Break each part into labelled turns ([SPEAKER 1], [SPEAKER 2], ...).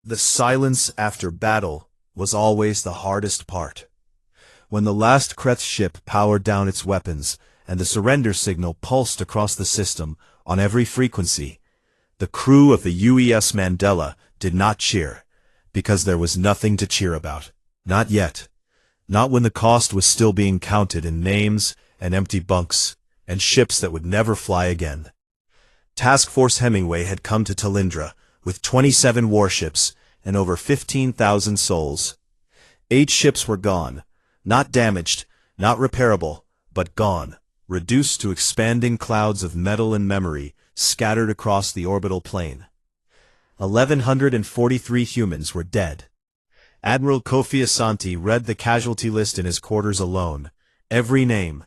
[SPEAKER 1] The silence after battle was always the hardest part. When the last Kreth ship powered down its weapons and the surrender signal pulsed across the system on every frequency, the crew of the UES Mandela did not cheer, because there was nothing to cheer about. Not yet. Not when the cost was still being counted in names and empty bunks and ships that would never fly again. Task Force Hemingway had come to Talindra with 27 warships and over 15,000 souls. 8 ships were gone, not damaged, not repairable, but gone, reduced to expanding clouds of metal and memory scattered across the orbital plane. 1,143 humans were dead. Admiral Kofi Asante read the casualty list in his quarters alone, every name,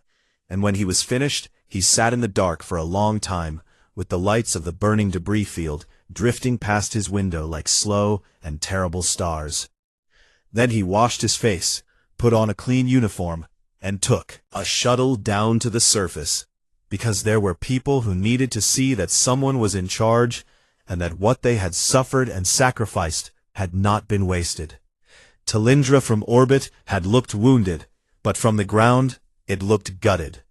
[SPEAKER 1] and when he was finished, he sat in the dark for a long time, with the lights of the burning debris field drifting past his window like slow and terrible stars. Then he washed his face, put on a clean uniform, and took a shuttle down to the surface, because there were people who needed to see that someone was in charge and that what they had suffered and sacrificed had not been wasted. Talindra from orbit had looked wounded, but from the ground, it looked gutted.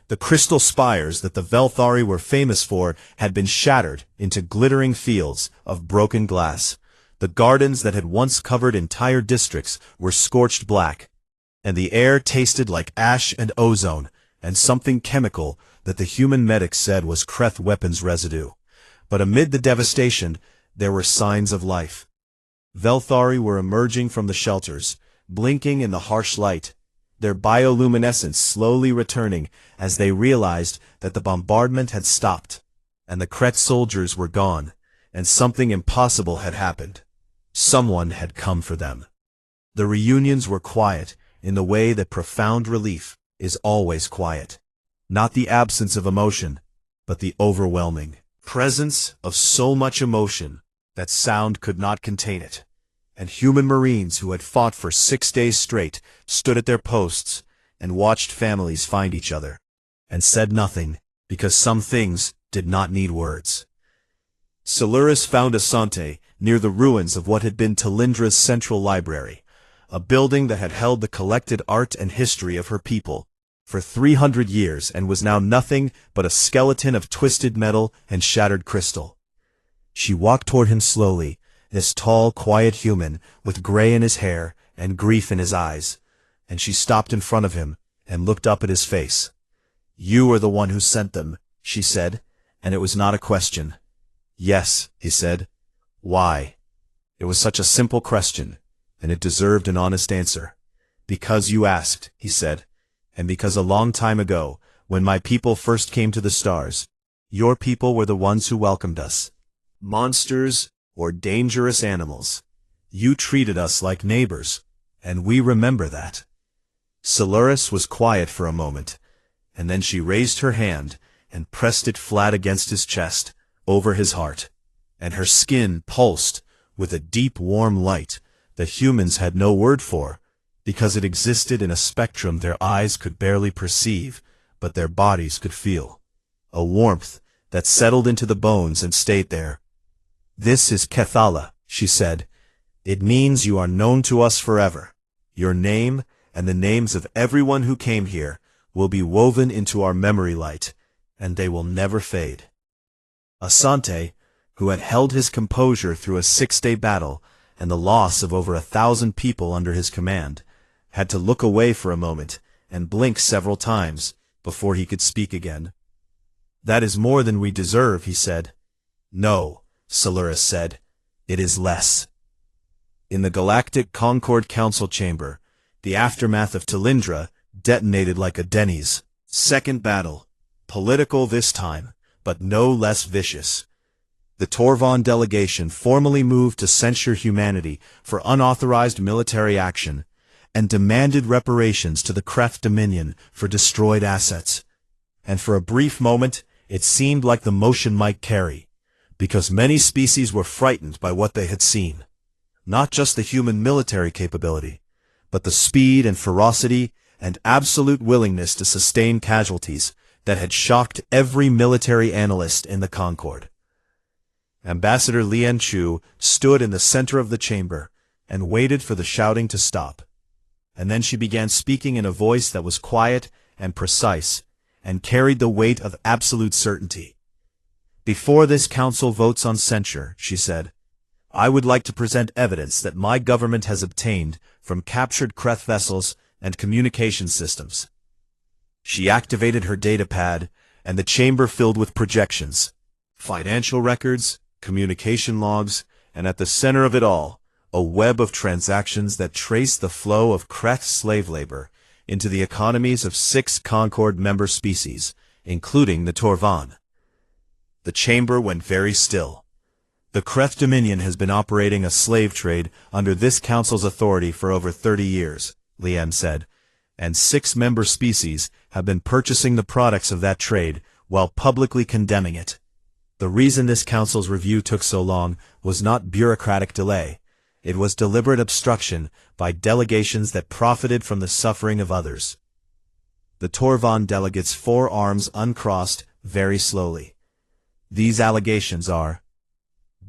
[SPEAKER 1] The crystal spires that the Velthari were famous for had been shattered into glittering fields of broken glass. The gardens that had once covered entire districts were scorched black, and the air tasted like ash and ozone and something chemical that the human medics said was Kreth weapons residue. But amid the devastation, there were signs of life. Velthari were emerging from the shelters, blinking in the harsh light, their bioluminescence slowly returning as they realized that the bombardment had stopped, and the Kreth soldiers were gone, and something impossible had happened. Someone had come for them. The reunions were quiet in the way that profound relief is always quiet. Not the absence of emotion, but the overwhelming presence of so much emotion that sound could not contain it, and human Marines who had fought for 6 days straight stood at their posts and watched families find each other, and said nothing, because some things did not need words. Solaris found Asante near the ruins of what had been Talindra's central library, a building that had held the collected art and history of her people for 300 years and was now nothing but a skeleton of twisted metal and shattered crystal. She walked toward him slowly, this tall, quiet human with gray in his hair and grief in his eyes, and she stopped in front of him and looked up at his face. "You are the one who sent them," she said, and it was not a question. "Yes," he said. "Why?" It was such a simple question, and it deserved an honest answer. "Because you asked," he said, "and because a long time ago, when my people first came to the stars, your people were the ones who welcomed us. Monsters or dangerous animals. You treated us like neighbors, and we remember that." Solaris was quiet for a moment, and then she raised her hand and pressed it flat against his chest, over his heart, and her skin pulsed with a deep warm light that humans had no word for, because it existed in a spectrum their eyes could barely perceive, but their bodies could feel. A warmth that settled into the bones and stayed there. "This is Kethala," she said. "It means you are known to us forever. Your name, and the names of everyone who came here, will be woven into our memory light, and they will never fade." Asante, who had held his composure through a 6-day battle and the loss of over 1,000 people under his command, had to look away for a moment and blink several times before he could speak again. "That is more than we deserve," he said. "No," Solaris said, "it is less." In the Galactic Concord Council chamber, the aftermath of Talindra detonated like a Denny's. Second battle. Political this time, but no less vicious. The Torvon delegation formally moved to censure humanity for unauthorized military action, and demanded reparations to the Kreth Dominion for destroyed assets. And for a brief moment, it seemed like the motion might carry, because many species were frightened by what they had seen. Not just the human military capability, but the speed and ferocity and absolute willingness to sustain casualties that had shocked every military analyst in the Concord. Ambassador Lian Chu stood in the center of the chamber and waited for the shouting to stop. And then she began speaking in a voice that was quiet and precise, and carried the weight of absolute certainty. "Before this council votes on censure," she said, "I would like to present evidence that my government has obtained from captured Kreth vessels and communication systems." She activated her datapad, and the chamber filled with projections, financial records, communication logs, and at the center of it all, a web of transactions that traced the flow of Kreth slave labor into the economies of 6 Concord member species, including the Torvan. The chamber went very still. The Kreth Dominion has been operating a slave trade under this council's authority for over 30 years, Liam said, and 6 member species have been purchasing the products of that trade while publicly condemning it. The reason this council's review took so long was not bureaucratic delay. It was deliberate obstruction by delegations that profited from the suffering of others. The Torvan delegates' forearms uncrossed very slowly. "These allegations are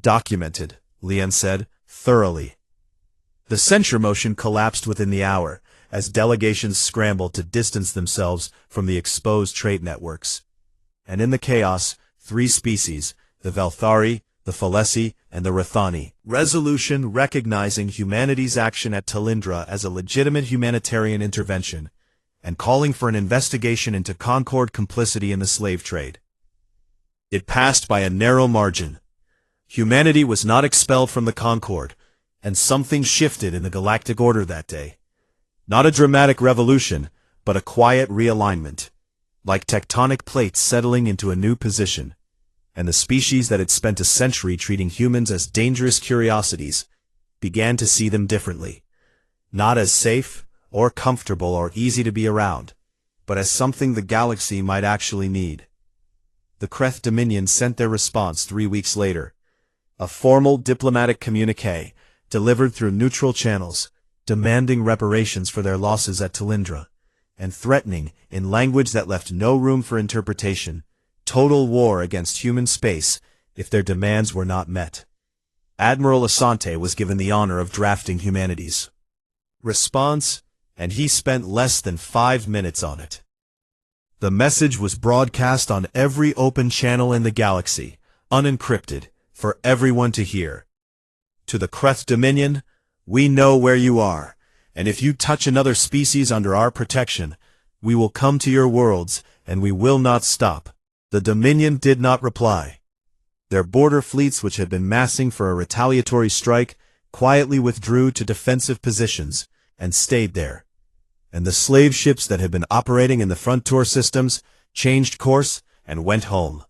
[SPEAKER 1] documented," Lian said, "thoroughly." The censure motion collapsed within the hour, as delegations scrambled to distance themselves from the exposed trade networks. And in the chaos, 3 species, the Velthari, the Falesi, and the Rathani, resolution recognizing humanity's action at Talindra as a legitimate humanitarian intervention, and calling for an investigation into Concord complicity in the slave trade. It passed by a narrow margin. Humanity was not expelled from the Concord, and something shifted in the galactic order that day. Not a dramatic revolution, but a quiet realignment, like tectonic plates settling into a new position. And the species that had spent a century treating humans as dangerous curiosities began to see them differently. Not as safe, or comfortable, or easy to be around, but as something the galaxy might actually need. The Kreth Dominion sent their response 3 weeks later. A formal diplomatic communique, delivered through neutral channels, demanding reparations for their losses at Talindra, and threatening, in language that left no room for interpretation, total war against human space if their demands were not met. Admiral Asante was given the honor of drafting humanity's response, and he spent less than 5 minutes on it. The message was broadcast on every open channel in the galaxy, unencrypted, for everyone to hear. "To the Kreth Dominion, we know where you are, and if you touch another species under our protection, we will come to your worlds, and we will not stop." The Dominion did not reply. Their border fleets, which had been massing for a retaliatory strike, quietly withdrew to defensive positions and stayed there. And the slave ships that had been operating in the frontier systems changed course and went home.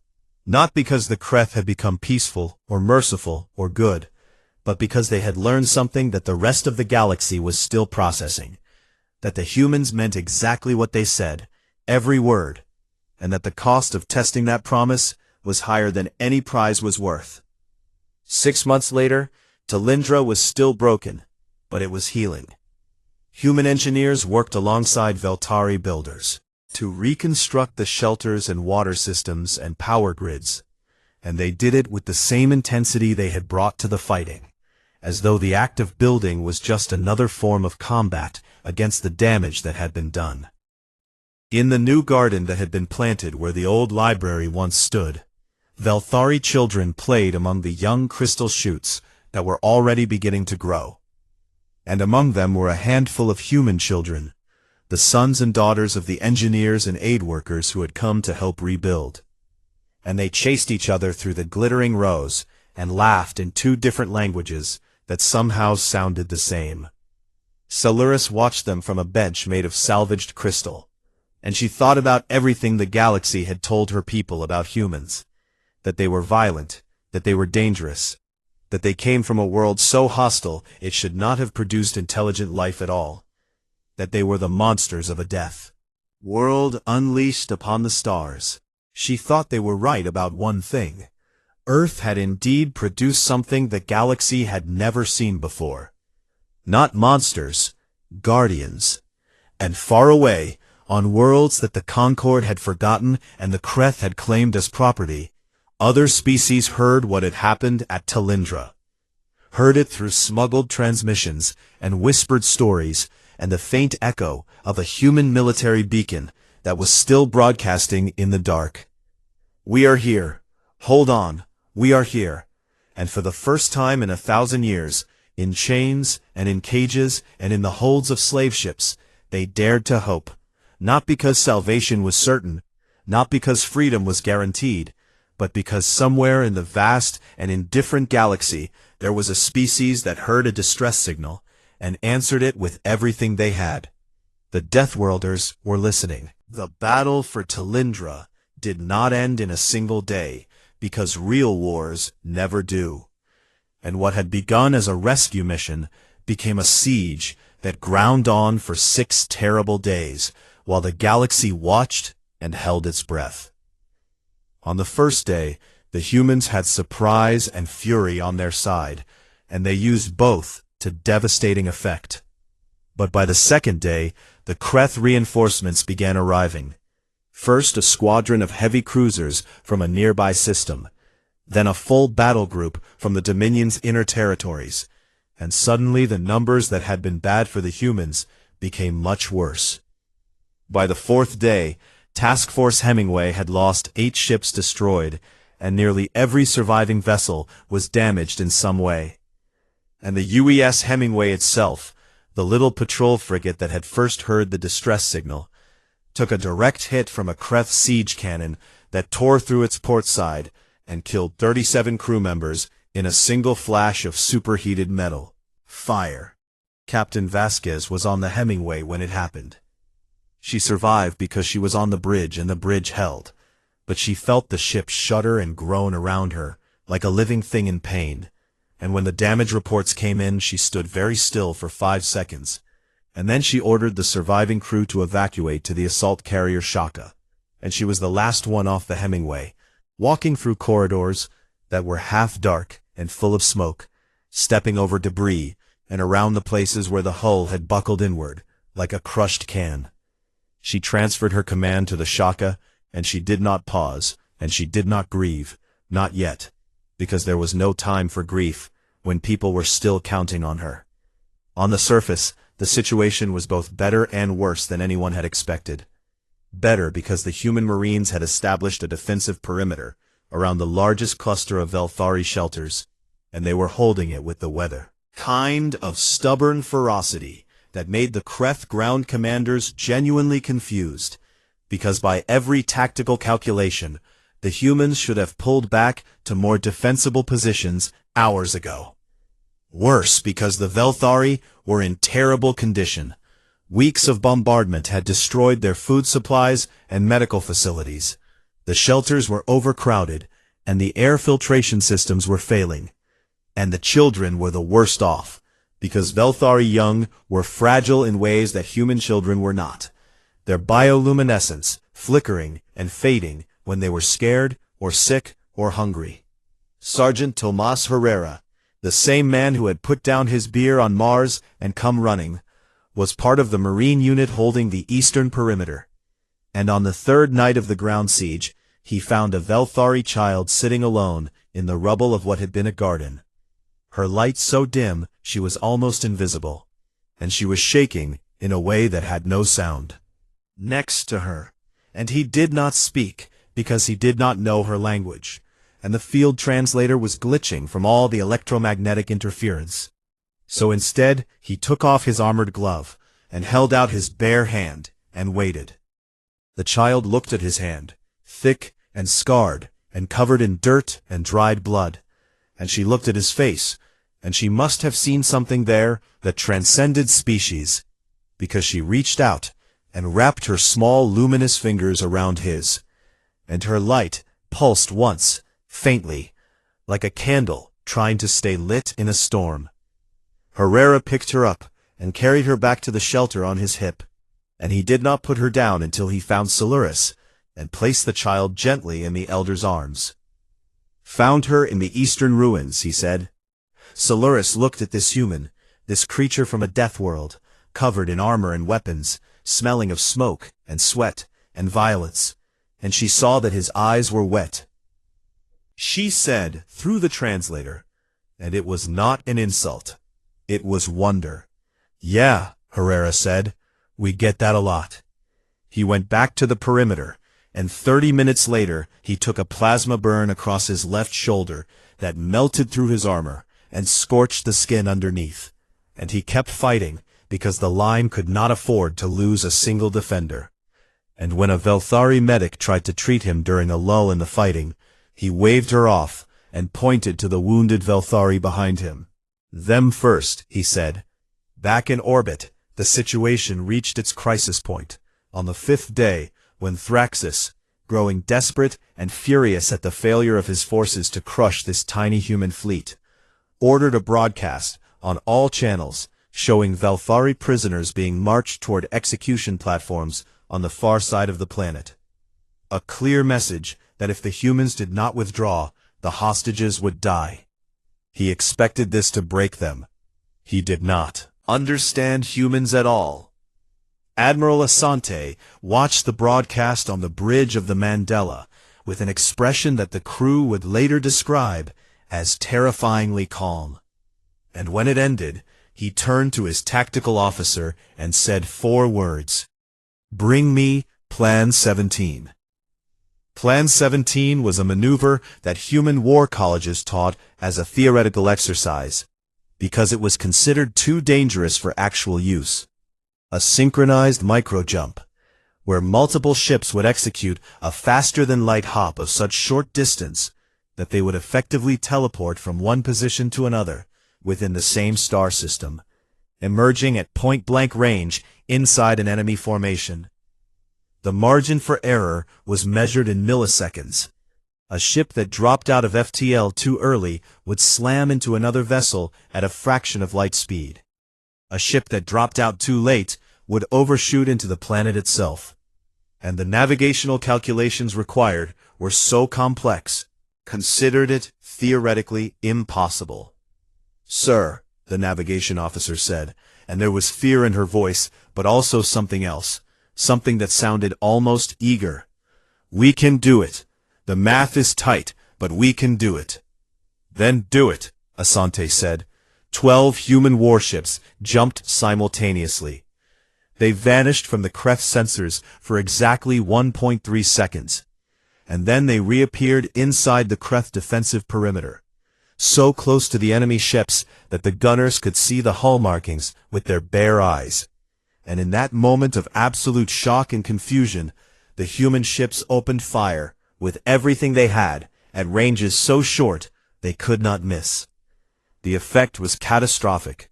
[SPEAKER 1] Not because the Kreth had become peaceful or merciful or good, but because they had learned something that the rest of the galaxy was still processing. That the humans meant exactly what they said, every word, and that the cost of testing that promise was higher than any prize was worth. 6 months later, Talindra was still broken, but it was healing. Human engineers worked alongside Veltari builders to reconstruct the shelters and water systems and power grids, and they did it with the same intensity they had brought to the fighting, as though the act of building was just another form of combat against the damage that had been done. In the new garden that had been planted where the old library once stood, Velthari children played among the young crystal shoots that were already beginning to grow. And among them were a handful of human children, the sons and daughters of the engineers and aid workers who had come to help rebuild. And they chased each other through the glittering rows and laughed in 2 different languages that somehow sounded the same. Celuris watched them from a bench made of salvaged crystal, and she thought about everything the galaxy had told her people about humans. That they were violent, that they were dangerous, that they came from a world so hostile it should not have produced intelligent life at all, that they were the monsters of a death world unleashed upon the stars. She thought they were right about one thing. Earth had indeed produced something the galaxy had never seen before. Not monsters, guardians. And far away, on worlds that the Concord had forgotten and the Kreth had claimed as property, Other species heard what had happened at Talindra, heard it through smuggled transmissions and whispered stories and the faint echo of a human military beacon that was still broadcasting in the dark. "We are here. Hold on. We are here." And for the first time in 1,000 years, in chains and in cages and in the holds of slave ships, they dared to hope, not because salvation was certain, not because freedom was guaranteed, but because somewhere in the vast and indifferent galaxy there was a species that heard a distress signal and answered it with everything they had. The Deathworlders were listening. The battle for Talindra did not end in a single day, because real wars never do. And what had begun as a rescue mission became a siege that ground on for 6 terrible days, while the galaxy watched and held its breath. On the first day, the humans had surprise and fury on their side, and they used both to devastating effect. But by the second day, the Kreth reinforcements began arriving. First a squadron of heavy cruisers from a nearby system, then a full battle group from the Dominion's inner territories, and suddenly the numbers that had been bad for the humans became much worse. By the 4th day, Task Force Hemingway had lost 8 ships destroyed, and nearly every surviving vessel was damaged in some way. And the UES Hemingway itself, the little patrol frigate that had first heard the distress signal, took a direct hit from a Kreth siege cannon that tore through its port side and killed 37 crew members in a single flash of superheated metal. Fire. Captain Vasquez was on the Hemingway when it happened. She survived because she was on the bridge and the bridge held, but she felt the ship shudder and groan around her, like a living thing in pain, and when the damage reports came in she stood very still for 5 seconds, and then she ordered the surviving crew to evacuate to the assault carrier Shaka, and she was the last one off the Hemingway, walking through corridors that were half dark and full of smoke, stepping over debris and around the places where the hull had buckled inward, like a crushed can. She transferred her command to the Shaka, and she did not pause, and she did not grieve, not yet, because there was no time for grief when people were still counting on her. On the surface, the situation was both better and worse than anyone had expected. Better because the human Marines had established a defensive perimeter around the largest cluster of Velthari shelters, and they were holding it with the weather. Kind of stubborn ferocity that made the Kreth ground commanders genuinely confused, because by every tactical calculation, the humans should have pulled back to more defensible positions hours ago. Worse, because the Velthari were in terrible condition. Weeks of bombardment had destroyed their food supplies and medical facilities. The shelters were overcrowded, and the air filtration systems were failing. And the children were the worst off, because Velthari young were fragile in ways that human children were not, their bioluminescence flickering and fading when they were scared or sick or hungry. Sergeant Tomas Herrera, the same man who had put down his beer on Mars and come running, was part of the Marine unit holding the eastern perimeter. And on the 3rd night of the ground siege, he found a Velthari child sitting alone in the rubble of what had been a garden. Her light so dim she was almost invisible, and she was shaking in a way that had no sound. Next to her, and he did not speak because he did not know her language, and the field translator was glitching from all the electromagnetic interference. So instead he took off his armored glove and held out his bare hand and waited. The child looked at his hand, thick and scarred and covered in dirt and dried blood, and she looked at his face, and she must have seen something there that transcended species, because she reached out and wrapped her small luminous fingers around his, and her light pulsed once, faintly, like a candle trying to stay lit in a storm. Herrera picked her up and carried her back to the shelter on his hip, and he did not put her down until he found Solaris and placed the child gently in the elder's arms. "Found her in the eastern ruins," he said. Solaris looked at this human, this creature from a death world, covered in armor and weapons, smelling of smoke and sweat and violets, and she saw that his eyes were wet. she said through the translator, and it was not an insult. It was wonder. Yeah, Herrera said, we get that a lot. He went back to the perimeter, and 30 minutes later he took a plasma burn across his left shoulder that melted through his armor and scorched the skin underneath. And he kept fighting because the line could not afford to lose a single defender. And when a Velthari medic tried to treat him during a lull in the fighting, he waved her off and pointed to the wounded Velthari behind him. Them first, he said. Back in orbit, the situation reached its crisis point. On the 5th day, when Thraxus, growing desperate and furious at the failure of his forces to crush this tiny human fleet, ordered a broadcast on all channels showing Velthari prisoners being marched toward execution platforms on the far side of the planet. A clear message that if the humans did not withdraw, the hostages would die. He expected this to break them. He did not understand humans at all. Admiral Asante watched the broadcast on the bridge of the Mandela with an expression that the crew would later describe as terrifyingly calm. And when it ended, he turned to his tactical officer and said 4 words. Bring me Plan 17. Plan 17 was a maneuver that human war colleges taught as a theoretical exercise, because it was considered too dangerous for actual use. A synchronized microjump, where multiple ships would execute a faster-than-light hop of such short distance that they would effectively teleport from one position to another within the same star system, emerging at point-blank range inside an enemy formation. The margin for error was measured in milliseconds. A ship that dropped out of FTL too early would slam into another vessel at a fraction of light speed. A ship that dropped out too late would overshoot into the planet itself. And the navigational calculations required were so complex, considered it theoretically impossible. Sir, the navigation officer said, and there was fear in her voice, but also something else, something that sounded almost eager. We can do it. The math is tight, but we can do it. Then do it, Asante said. 12 human warships jumped simultaneously. They vanished from the Kreth sensors for exactly 1.3 seconds. And then they reappeared inside the Kreth defensive perimeter, so close to the enemy ships that the gunners could see the hull markings with their bare eyes. And in that moment of absolute shock and confusion, the human ships opened fire with everything they had at ranges so short they could not miss. The effect was catastrophic.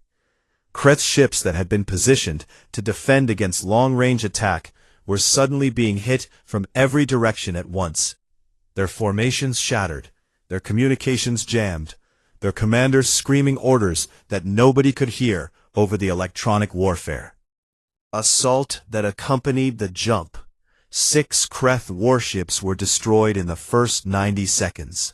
[SPEAKER 1] Kreth's ships that had been positioned to defend against long-range attack were suddenly being hit from every direction at once. Their formations shattered, their communications jammed, their commanders screaming orders that nobody could hear over the electronic warfare. Assault that accompanied the jump. 6 Kreth warships were destroyed in the first 90 seconds.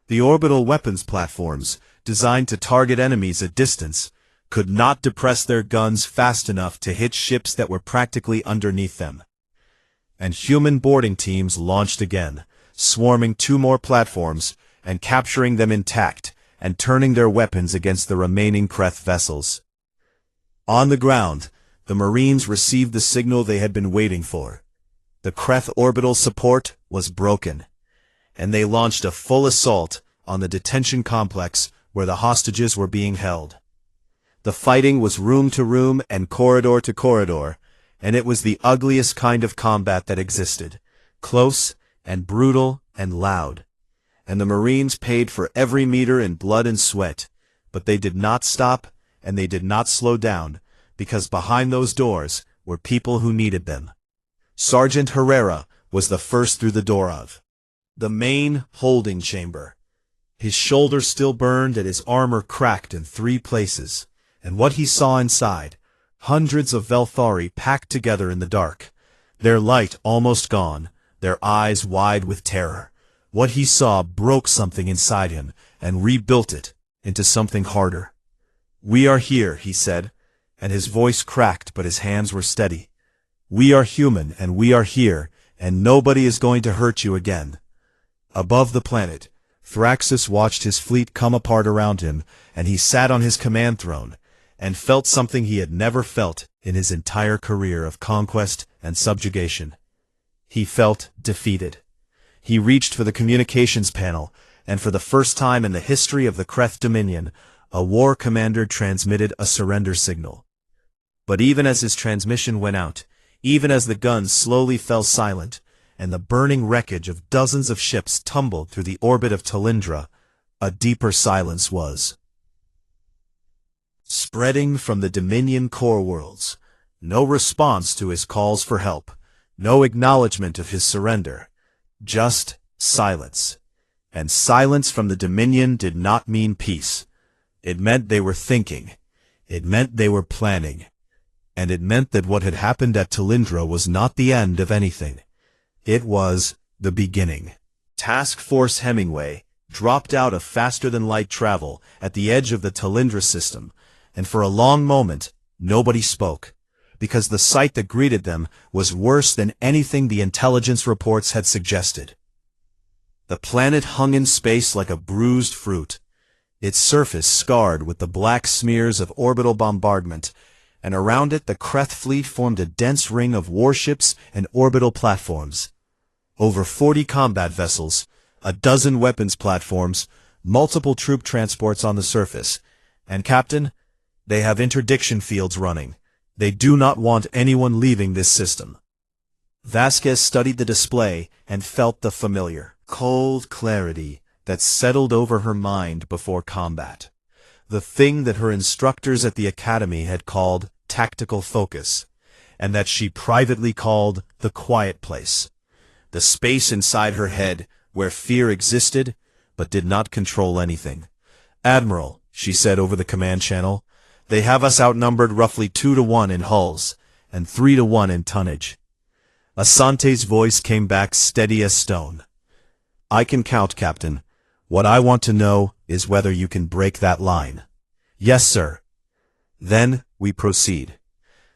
[SPEAKER 1] The orbital weapons platforms, designed to target enemies at distance, could not depress their guns fast enough to hit ships that were practically underneath them. And human boarding teams launched again, swarming 2 more platforms and capturing them intact and turning their weapons against the remaining Kreth vessels. On the ground, the Marines received the signal they had been waiting for. The Kreth orbital support was broken, and they launched a full assault on the detention complex where the hostages were being held. The fighting was room to room and corridor to corridor, and it was the ugliest kind of combat that existed, close and brutal and loud. And the Marines paid for every meter in blood and sweat, but they did not stop and they did not slow down, because behind those doors were people who needed them. Sergeant Herrera was the first through the door of the main holding chamber. His shoulder still burned and his armor cracked in 3 places, and what he saw inside, hundreds of Velthari packed together in the dark, their light almost gone, their eyes wide with terror. What he saw broke something inside him and rebuilt it into something harder. We are here, he said, and his voice cracked but his hands were steady. We are human and we are here, and nobody is going to hurt you again. Above the planet, Thraxus watched his fleet come apart around him, and he sat on his command throne, and felt something he had never felt in his entire career of conquest and subjugation. He felt defeated. He reached for the communications panel, and for the first time in the history of the Kreth Dominion, a war commander transmitted a surrender signal. But even as his transmission went out, even as the guns slowly fell silent, and the burning wreckage of dozens of ships tumbled through the orbit of Talindra, a deeper silence was spreading from the Dominion core worlds. No response to his calls for help, no acknowledgement of his surrender, just silence. And silence from the Dominion did not mean peace. It meant they were thinking. It meant they were planning. And it meant that what had happened at Talindra was not the end of anything. It was the beginning. Task Force Hemingway dropped out of faster-than-light travel at the edge of the Talindra system, and for a long moment, nobody spoke, because the sight that greeted them was worse than anything the intelligence reports had suggested. The planet hung in space like a bruised fruit, its surface scarred with the black smears of orbital bombardment, and around it the Kreth fleet formed a dense ring of warships and orbital platforms. Over 40 combat vessels, a dozen weapons platforms, multiple troop transports on the surface, and Captain, they have interdiction fields running. They do not want anyone leaving this system. Vasquez studied the display and felt the familiar, cold clarity that settled over her mind before combat. The thing that her instructors at the academy had called tactical focus, and that she privately called the quiet place. The space inside her head where fear existed, but did not control anything. "Admiral," she said over the command channel, "they have us outnumbered roughly 2-to-1 in hulls, and 3-to-1 in tonnage." Asante's voice came back steady as stone. "I can count, Captain. What I want to know is whether you can break that line." "Yes, sir." "Then we proceed."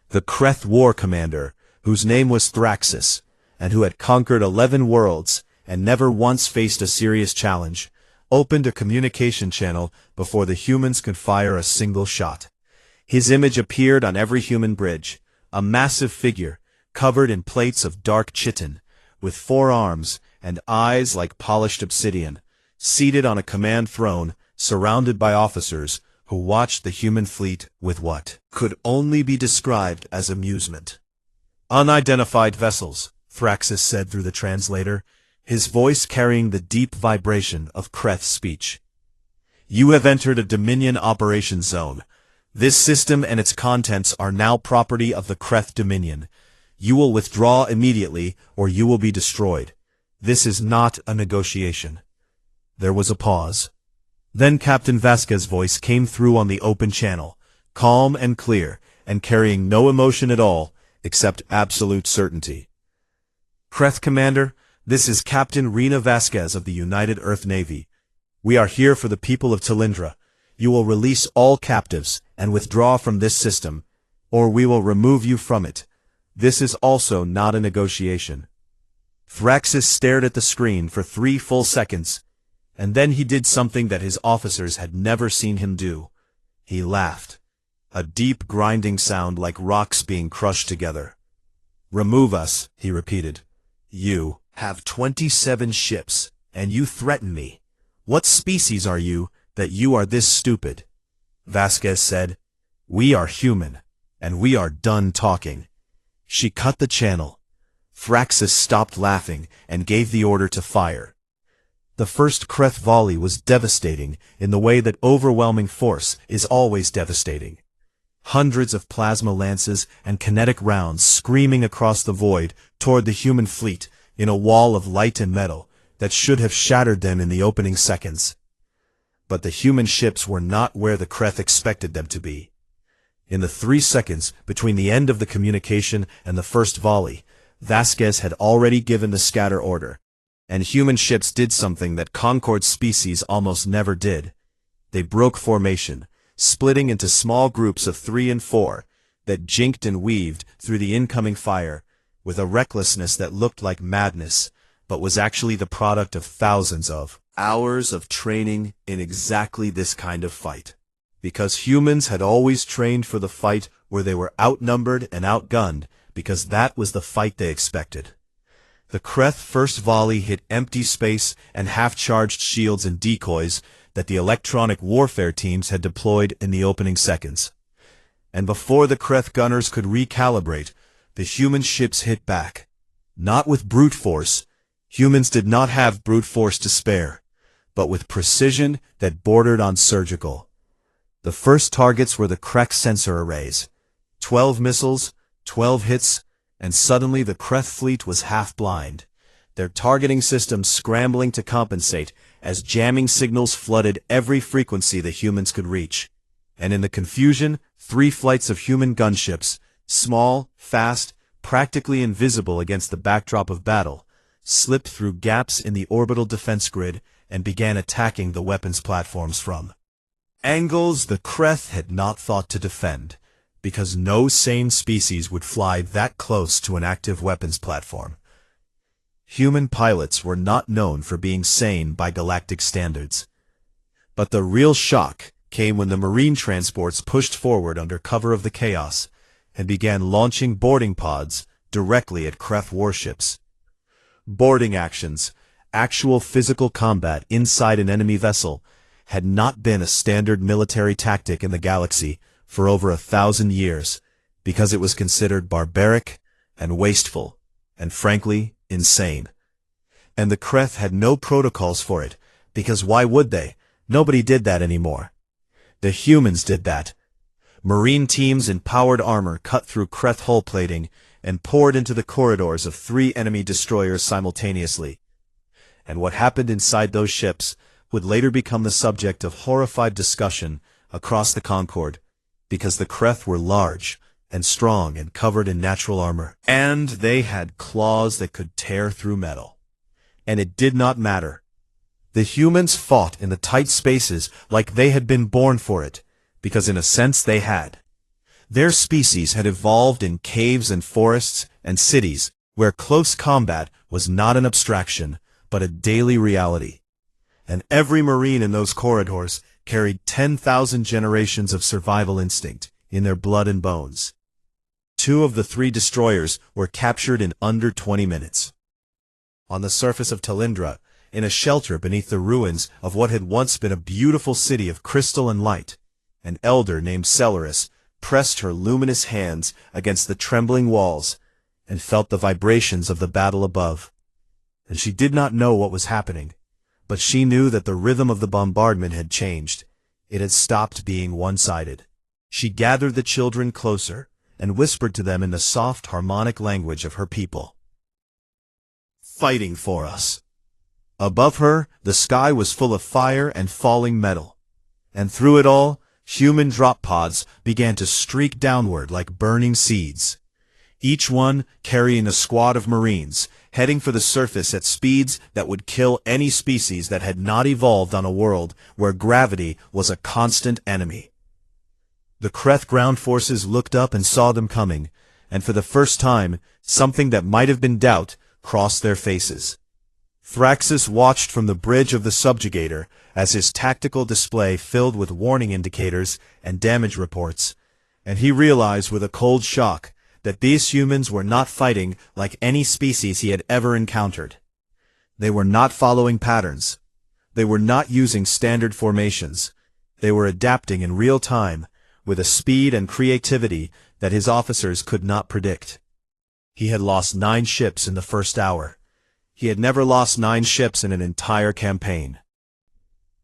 [SPEAKER 1] The Kreth war commander, whose name was Thraxus, and who had conquered 11 worlds and never once faced a serious challenge, opened a communication channel before the humans could fire a single shot. His image appeared on every human bridge, a massive figure, covered in plates of dark chitin, with 4 arms and eyes like polished obsidian, seated on a command throne, surrounded by officers who watched the human fleet with what could only be described as amusement. "Unidentified vessels," Thraxus said through the translator, his voice carrying the deep vibration of Kreth speech. "You have entered a Dominion operation zone. This system and its contents are now property of the Kreth Dominion. You will withdraw immediately, or you will be destroyed. This is not a negotiation." There was a pause. Then Captain Vasquez's voice came through on the open channel, calm and clear, and carrying no emotion at all, except absolute certainty. "Kreth Commander, this is Captain Rena Vasquez of the United Earth Navy. We are here for the people of Talindra. You will release all captives and withdraw from this system, or we will remove you from it. This is also not a negotiation." Thraxus stared at the screen for 3 full seconds, and then he did something that his officers had never seen him do. He laughed. A deep grinding sound like rocks being crushed together. "Remove us," he repeated. "You have 27 ships, and you threaten me. What species are you that you are this stupid?" Vasquez said, "We are human, and we are done talking." She cut the channel. Thraxus stopped laughing and gave the order to fire. The first Kreth volley was devastating in the way that overwhelming force is always devastating. Hundreds of plasma lances and kinetic rounds screaming across the void toward the human fleet in a wall of light and metal that should have shattered them in the opening seconds. But the human ships were not where the Kreth expected them to be. In the 3 seconds between the end of the communication and the first volley, Vasquez had already given the scatter order, and human ships did something that Concord species almost never did. They broke formation, splitting into small groups of 3 and 4, that jinked and weaved through the incoming fire, with a recklessness that looked like madness, but was actually the product of thousands of hours of training in exactly this kind of fight. Because humans had always trained for the fight where they were outnumbered and outgunned, because that was the fight they expected. The Kreth first volley hit empty space and half-charged shields and decoys that the electronic warfare teams had deployed in the opening seconds. And before the Kreth gunners could recalibrate, the human ships hit back. Not with brute force. Humans did not have brute force to spare, but with precision that bordered on surgical. The first targets were the Kreth sensor arrays. 12 missiles, 12 hits, and suddenly the Kreth fleet was half blind, their targeting systems scrambling to compensate as jamming signals flooded every frequency the humans could reach. And in the confusion, 3 flights of human gunships, small, fast, practically invisible against the backdrop of battle, slipped through gaps in the orbital defense grid and began attacking the weapons platforms from angles the Kreth had not thought to defend, because no sane species would fly that close to an active weapons platform. Human pilots were not known for being sane by galactic standards. But the real shock came when the marine transports pushed forward under cover of the chaos and began launching boarding pods directly at Kreth warships. Boarding actions, actual physical combat inside an enemy vessel, had not been a standard military tactic in the galaxy for over 1,000 years, because it was considered barbaric and wasteful, and frankly, insane. And the Kreth had no protocols for it, because why would they? Nobody did that anymore. The humans did that. Marine teams in powered armor cut through Kreth hull plating and poured into the corridors of 3 enemy destroyers simultaneously. And what happened inside those ships would later become the subject of horrified discussion across the Concord, because the Kreth were large and strong and covered in natural armor, and they had claws that could tear through metal. And it did not matter. The humans fought in the tight spaces like they had been born for it, because in a sense they had. Their species had evolved in caves and forests and cities where close combat was not an abstraction, but a daily reality. And every Marine in those corridors carried 10,000 generations of survival instinct in their blood and bones. 2 of the 3 destroyers were captured in under 20 minutes. On the surface of Talindra, in a shelter beneath the ruins of what had once been a beautiful city of crystal and light, an elder named Celeris pressed her luminous hands against the trembling walls and felt the vibrations of the battle above. And she did not know what was happening, but she knew that the rhythm of the bombardment had changed. It had stopped being one-sided. She gathered the children closer and whispered to them in the soft, harmonic language of her people. Fighting for us. Above her, the sky was full of fire and falling metal. And through it all, human drop pods began to streak downward like burning seeds. Each one carrying a squad of Marines, heading for the surface at speeds that would kill any species that had not evolved on a world where gravity was a constant enemy. The Kreth ground forces looked up and saw them coming, and for the first time, something that might have been doubt crossed their faces. Thraxus watched from the bridge of the subjugator as his tactical display filled with warning indicators and damage reports, and he realized with a cold shock that these humans were not fighting like any species he had ever encountered. They were not following patterns. They were not using standard formations. They were adapting in real time with a speed and creativity that his officers could not predict. He had lost 9 ships in the first hour. He had never lost 9 ships in an entire campaign.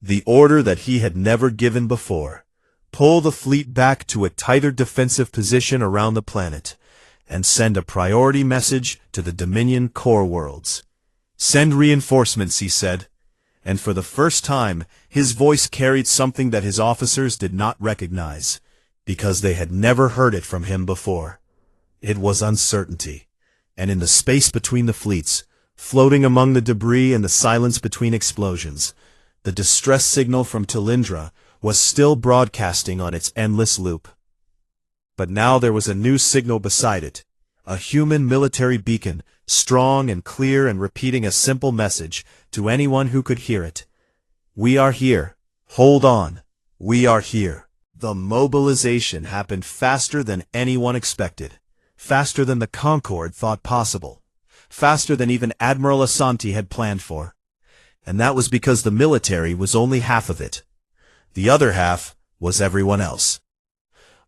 [SPEAKER 1] The order that he had never given before: pull the fleet back to a tighter defensive position around the planet, and send a priority message to the Dominion core worlds. Send reinforcements, he said, and for the first time his voice carried something that his officers did not recognize, because they had never heard it from him before. It was uncertainty, and in the space between the fleets, floating among the debris and the silence between explosions, the distress signal from Talindra was still broadcasting on its endless loop. But now there was a new signal beside it, a human military beacon, strong and clear and repeating a simple message to anyone who could hear it: We are here. Hold on. We are here. The mobilization happened faster than anyone expected. Faster than the Concorde thought possible. Faster than even Admiral Asante had planned for. And that was because the military was only half of it. The other half was everyone else.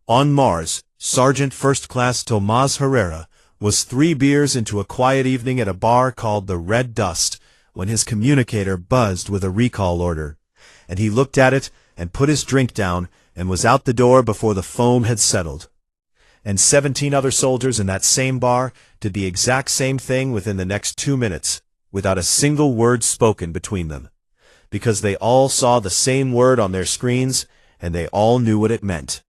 [SPEAKER 1] On Mars, Sergeant First Class Tomás Herrera was 3 beers into a quiet evening at a bar called the Red Dust when his communicator buzzed with a recall order, and he looked at it and put his drink down and was out the door before the foam had settled. And 17 other soldiers in that same bar did the exact same thing within the next 2 minutes, without a single word spoken between them, because they all saw the same word on their screens and they all knew what it meant.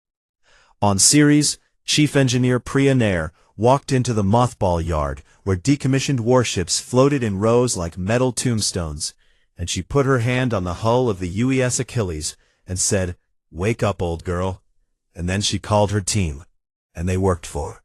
[SPEAKER 1] On Ceres, Chief Engineer Priya Nair walked into the mothball yard where decommissioned warships floated in rows like metal tombstones, and she put her hand on the hull of the UES Achilles and said, "Wake up, old girl." And then she called her team, and they worked for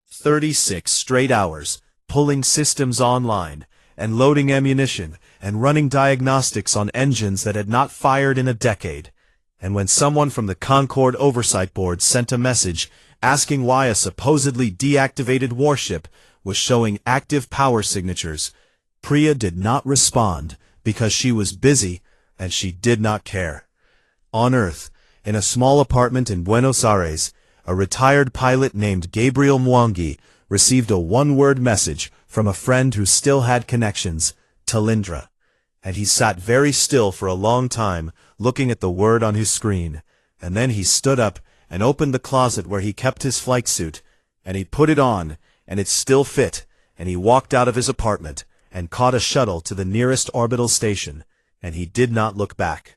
[SPEAKER 1] 36 straight hours, pulling systems online, and loading ammunition, and running diagnostics on engines that had not fired in a decade. And when someone from the Concorde Oversight Board sent a message asking why a supposedly deactivated warship was showing active power signatures, Priya did not respond because she was busy and she did not care. On Earth, in a small apartment in Buenos Aires, a retired pilot named Gabriel Mwangi received a one-word message from a friend who still had connections, Talindra, and he sat very still for a long time, looking at the word on his screen, and then he stood up and opened the closet where he kept his flight suit, and he put it on, and it still fit, and he walked out of his apartment, and caught a shuttle to the nearest orbital station, and he did not look back.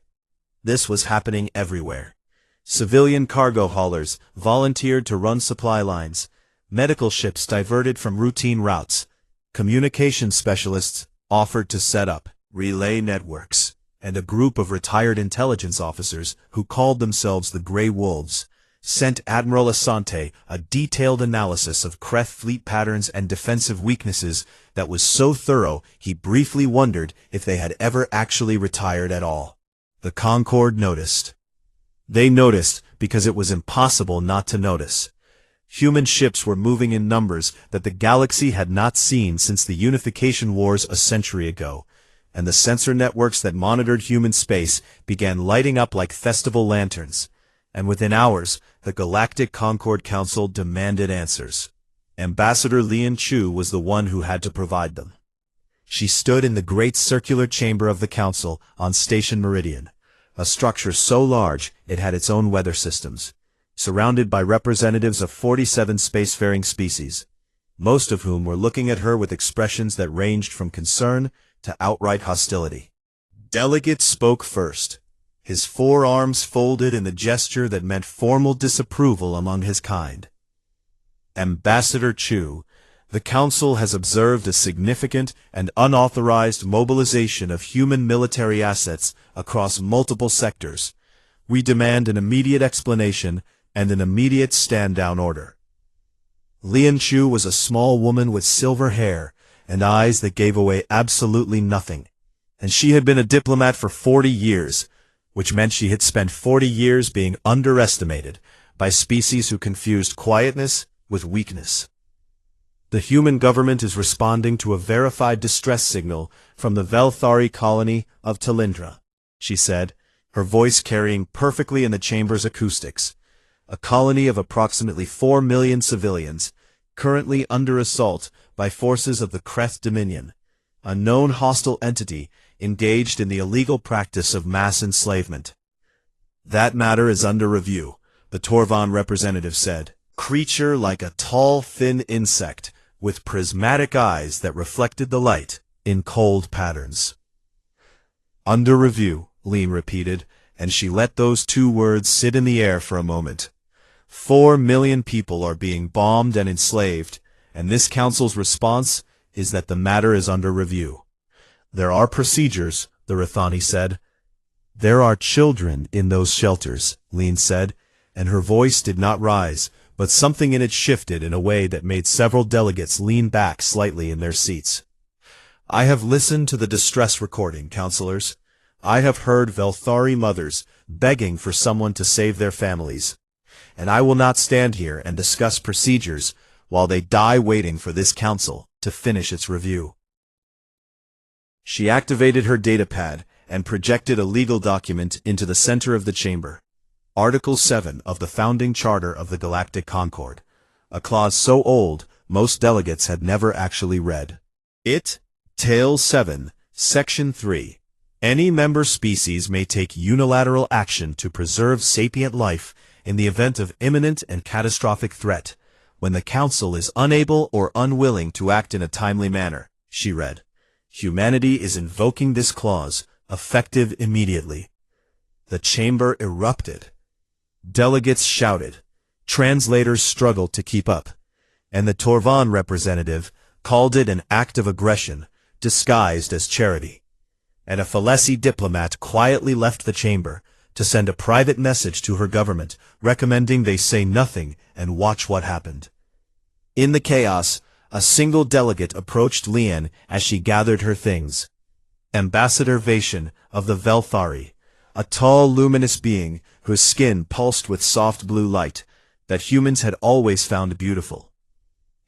[SPEAKER 1] This was happening everywhere. Civilian cargo haulers volunteered to run supply lines, medical ships diverted from routine routes, communication specialists offered to set up relay networks, and a group of retired intelligence officers who called themselves the Grey Wolves sent Admiral Asante a detailed analysis of Kreth fleet patterns and defensive weaknesses that was so thorough he briefly wondered if they had ever actually retired at all. The Concorde noticed. They noticed because it was impossible not to notice. Human ships were moving in numbers that the galaxy had not seen since the Unification Wars a century ago, and the sensor networks that monitored human space began lighting up like festival lanterns, and within hours, the Galactic Concorde Council demanded answers. Ambassador Lian Chu was the one who had to provide them. She stood in the great circular chamber of the Council on Station Meridian, a structure so large it had its own weather systems, surrounded by representatives of 47 spacefaring species, most of whom were looking at her with expressions that ranged from concern to outright hostility. Delegate spoke first, his forearms folded in the gesture that meant formal disapproval among his kind. Ambassador Chu, the Council has observed a significant and unauthorized mobilization of human military assets across multiple sectors. We demand an immediate explanation and an immediate stand-down order. Lian Chu was a small woman with silver hair and eyes that gave away absolutely nothing, and she had been a diplomat for 40 years, which meant she had spent 40 years being underestimated by species who confused quietness with weakness. The human government is responding to a verified distress signal from the Velthari colony of Talindra, she said, her voice carrying perfectly in the chamber's acoustics. A colony of approximately 4 million civilians, currently under assault by forces of the Kreth Dominion, a known hostile entity engaged in the illegal practice of mass enslavement. That matter is under review, the Torvan representative said. Creature like a tall, thin insect, with prismatic eyes that reflected the light in cold patterns. Under review, Lian repeated, and she let those 2 words sit in the air for a moment. 4 million people are being bombed and enslaved, and this council's response is that the matter is under review. There are procedures, the Rathani said. There are children in those shelters, Lian said, and her voice did not rise, but something in it shifted in a way that made several delegates lean back slightly in their seats. I have listened to the distress recording, councilors. I have heard Velthari mothers begging for someone to save their families, and I will not stand here and discuss procedures while they die waiting for this council to finish its review." She activated her datapad and projected a legal document into the center of the chamber. Article 7 of the Founding Charter of the Galactic Concord, a clause so old most delegates had never actually read. It, Tale 7, Section 3. Any member species may take unilateral action to preserve sapient life in the event of imminent and catastrophic threat, when the Council is unable or unwilling to act in a timely manner, she read. Humanity is invoking this clause, effective immediately. The chamber erupted. Delegates shouted. Translators struggled to keep up. And the Torvan representative called it an act of aggression, disguised as charity. And a Falesi diplomat quietly left the chamber to send a private message to her government, recommending they say nothing and watch what happened. In the chaos, a single delegate approached Lian as she gathered her things. Ambassador Vacian of the Velthari, a tall, luminous being whose skin pulsed with soft blue light that humans had always found beautiful.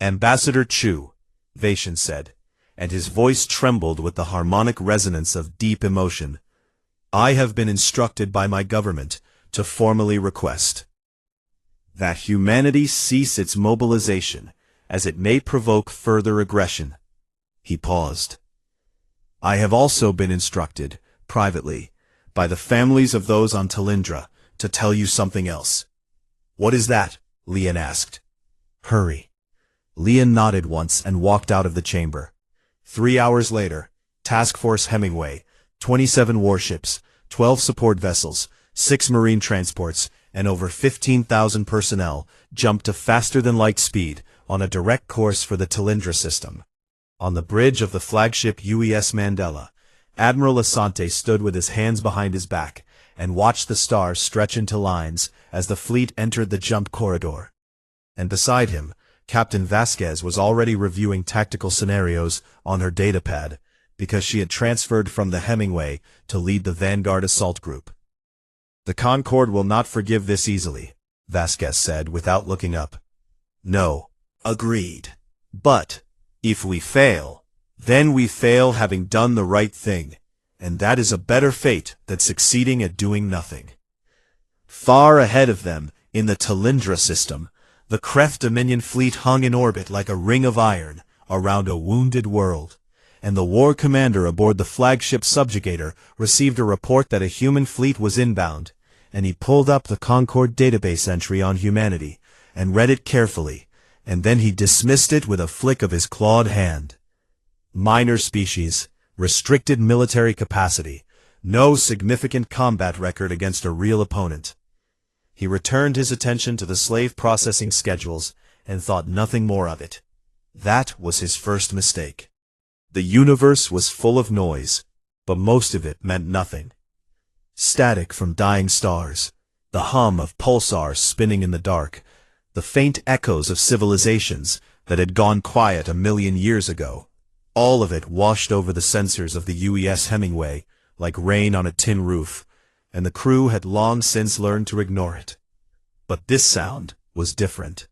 [SPEAKER 1] Ambassador Chu, Vacian said, and his voice trembled with the harmonic resonance of deep emotion. I have been instructed by my government to formally request that humanity cease its mobilization, as it may provoke further aggression. He paused. I have also been instructed, privately, by the families of those on Talindra, to tell you something else. What is that? Lian asked. Hurry. Lian nodded once and walked out of the chamber. 3 hours later, Task Force Hemingway, 27 warships, 12 support vessels, 6 marine transports, and over 15,000 personnel jumped to faster-than-light speed on a direct course for the Talindra system. On the bridge of the flagship UES Mandela, Admiral Asante stood with his hands behind his back and watched the stars stretch into lines as the fleet entered the jump corridor. And beside him, Captain Vasquez was already reviewing tactical scenarios on her datapad because she had transferred from the Hemingway to lead the Vanguard Assault Group. The Concorde will not forgive this easily, Vasquez said without looking up. No, agreed. But if we fail, then we fail having done the right thing, and that is a better fate than succeeding at doing nothing. Far ahead of them, in the Talindra system, the Kreth Dominion fleet hung in orbit like a ring of iron around a wounded world, and the war commander aboard the flagship subjugator received a report that a human fleet was inbound, and he pulled up the Concorde database entry on humanity and read it carefully, and then he dismissed it with a flick of his clawed hand. Minor species, restricted military capacity, no significant combat record against a real opponent. He returned his attention to the slave processing schedules and thought nothing more of it. That was his first mistake. The universe was full of noise, but most of it meant nothing. Static from dying stars, the hum of pulsars spinning in the dark, the faint echoes of civilizations that had gone quiet a million years ago. All of it washed over the sensors of the UES Hemingway like rain on a tin roof, and the crew had long since learned to ignore it. But this sound was different.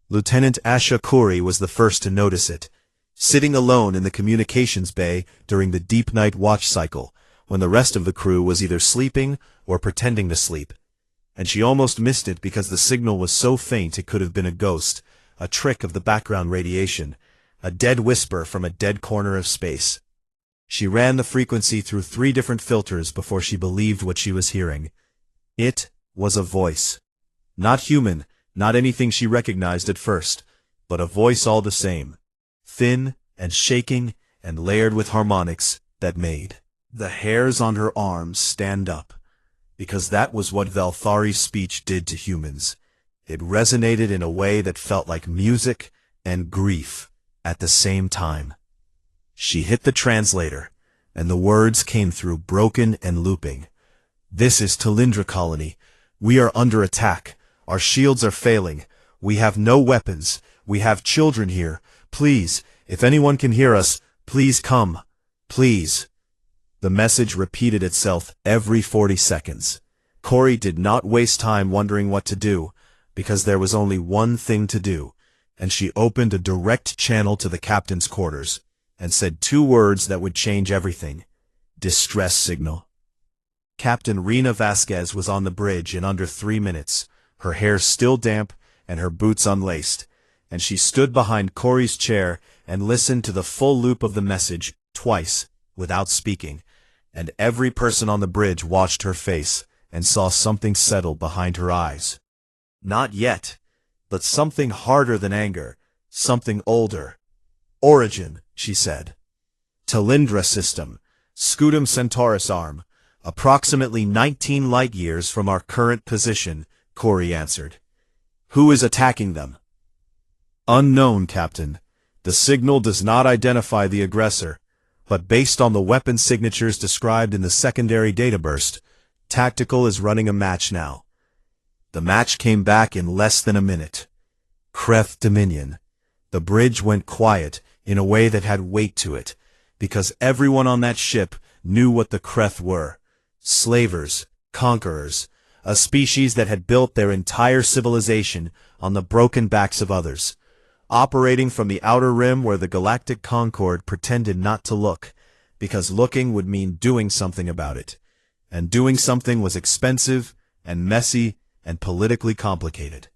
[SPEAKER 1] Lieutenant Asha Khoury was the first to notice it, sitting alone in the communications bay during the deep night watch cycle, when the rest of the crew was either sleeping or pretending to sleep. And she almost missed it because the signal was so faint it could have been a ghost, a trick of the background radiation, a dead whisper from a dead corner of space. She ran the frequency through 3 different filters before she believed what she was hearing. It was a voice. Not human, not anything she recognized at first, but a voice all the same. Thin and shaking and layered with harmonics that made the hairs on her arms stand up, because that was what Velthari's speech did to humans. It resonated in a way that felt like music and grief at the same time. She hit the translator, and the words came through broken and looping. This is Talindra Colony. We are under attack. Our shields are failing. We have no weapons. We have children here. Please, if anyone can hear us, please come. Please. The message repeated itself every 40 seconds. Corey did not waste time wondering what to do, because there was only one thing to do, and she opened a direct channel to the captain's quarters, and said 2 words that would change everything. Distress signal. Captain Rena Vasquez was on the bridge in under 3 minutes, her hair still damp and her boots unlaced, and she stood behind Corey's chair and listened to the full loop of the message twice, without speaking, and every person on the bridge watched her face and saw something settle behind her eyes. Not yet, but something harder than anger, something older. Origin, she said. Talindra system, Scutum Centaurus arm, approximately 19 light-years from our current position, Corey answered. Who is attacking them? Unknown, Captain. The signal does not identify the aggressor, but based on the weapon signatures described in the secondary data burst, Tactical is running a match now. The match came back in less than a minute. Kreth Dominion. The bridge went quiet in a way that had weight to it, because everyone on that ship knew what the Kreth were. Slavers, conquerors, a species that had built their entire civilization on the broken backs of others, operating from the outer rim where the Galactic Concord pretended not to look, because looking would mean doing something about it. And doing something was expensive and messy and politically complicated.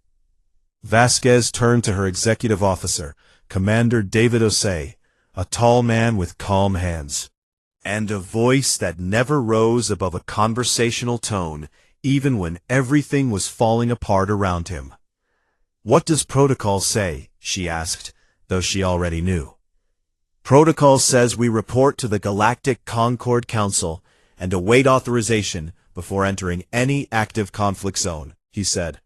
[SPEAKER 1] Vasquez turned to her executive officer, Commander David Osei, a tall man with calm hands, and a voice that never rose above a conversational tone, even when everything was falling apart around him. What does protocol say? She asked, though she already knew. Protocol says we report to the Galactic Concord Council and await authorization before entering any active conflict zone, he said,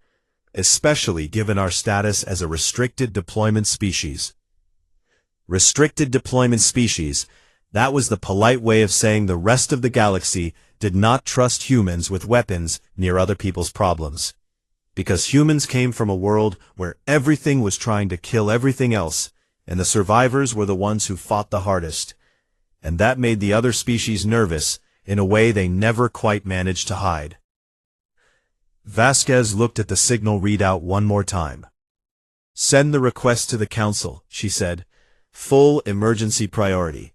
[SPEAKER 1] especially given our status as a restricted deployment species. Restricted deployment species, that was the polite way of saying the rest of the galaxy did not trust humans with weapons near other people's problems. Because humans came from a world where everything was trying to kill everything else, and the survivors were the ones who fought the hardest. And that made the other species nervous in a way they never quite managed to hide. Vasquez looked at the signal readout one more time. Send the request to the council, she said. Full emergency priority.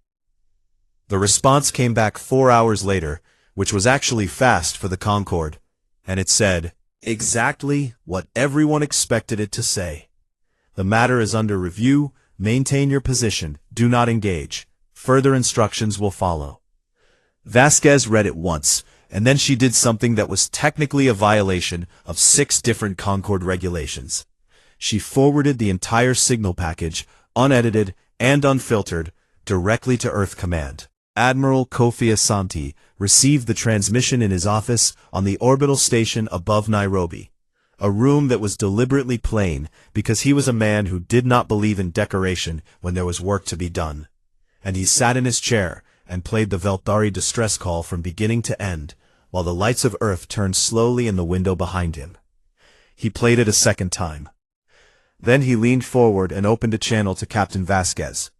[SPEAKER 1] The response came back 4 hours later, which was actually fast for the Concorde, and it said exactly what everyone expected it to say. The matter is under review. Maintain your position. Do not engage. Further instructions will follow. Vasquez read it once, and then she did something that was technically a violation of 6 different Concorde regulations. She forwarded the entire signal package, unedited and unfiltered, directly to Earth Command. Admiral Kofi Asante received the transmission in his office on the orbital station above Nairobi, a room that was deliberately plain because he was a man who did not believe in decoration when there was work to be done. And he sat in his chair and played the Veltari distress call from beginning to end, while the lights of Earth turned slowly in the window behind him. He played it a second time. Then he leaned forward and opened a channel to Captain Vasquez.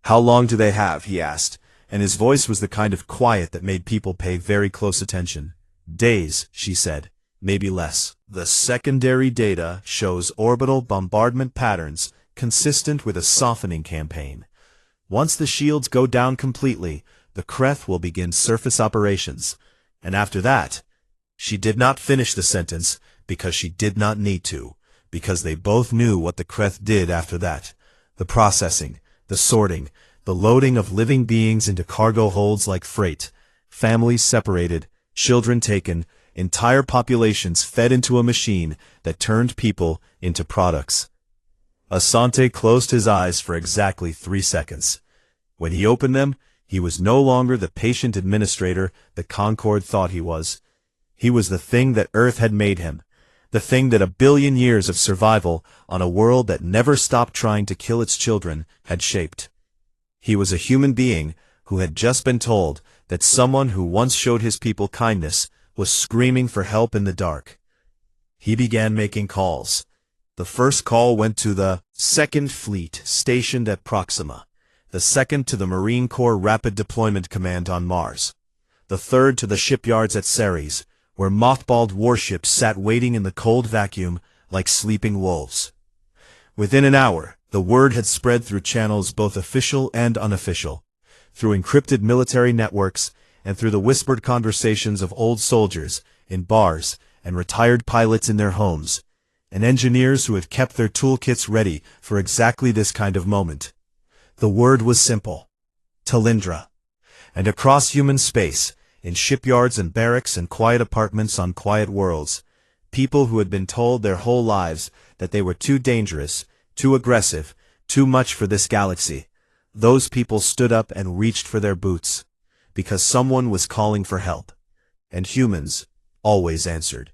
[SPEAKER 1] How long do they have? He asked, and his voice was the kind of quiet that made people pay very close attention. Days, she said, maybe less. The secondary data shows orbital bombardment patterns consistent with a softening campaign. Once the shields go down completely, the Kreth will begin surface operations. And after that, she did not finish the sentence because she did not need to, because they both knew what the Kreth did after that. The processing, the sorting, the loading of living beings into cargo holds like freight, families separated, children taken, entire populations fed into a machine that turned people into products. Asante closed his eyes for exactly 3 seconds. When he opened them, he was no longer the patient administrator the Concorde thought he was. He was the thing that Earth had made him, the thing that a billion years of survival on a world that never stopped trying to kill its children had shaped. He was a human being who had just been told that someone who once showed his people kindness was screaming for help in the dark. He began making calls. The first call went to the 2nd Fleet stationed at Proxima, the second to the Marine Corps Rapid Deployment Command on Mars. the third to the shipyards at Ceres, where mothballed warships sat waiting in the cold vacuum like sleeping wolves. Within an hour, the word had spread through channels both official and unofficial, through encrypted military networks, and through the whispered conversations of old soldiers in bars and retired pilots in their homes, and engineers who had kept their toolkits ready for exactly this kind of moment. The word was simple: Talindra. And across human space, in shipyards and barracks and quiet apartments on quiet worlds, people who had been told their whole lives that they were too dangerous, too aggressive, too much for this galaxy, those people stood up and reached for their boots, because someone was calling for help, and humans always answered.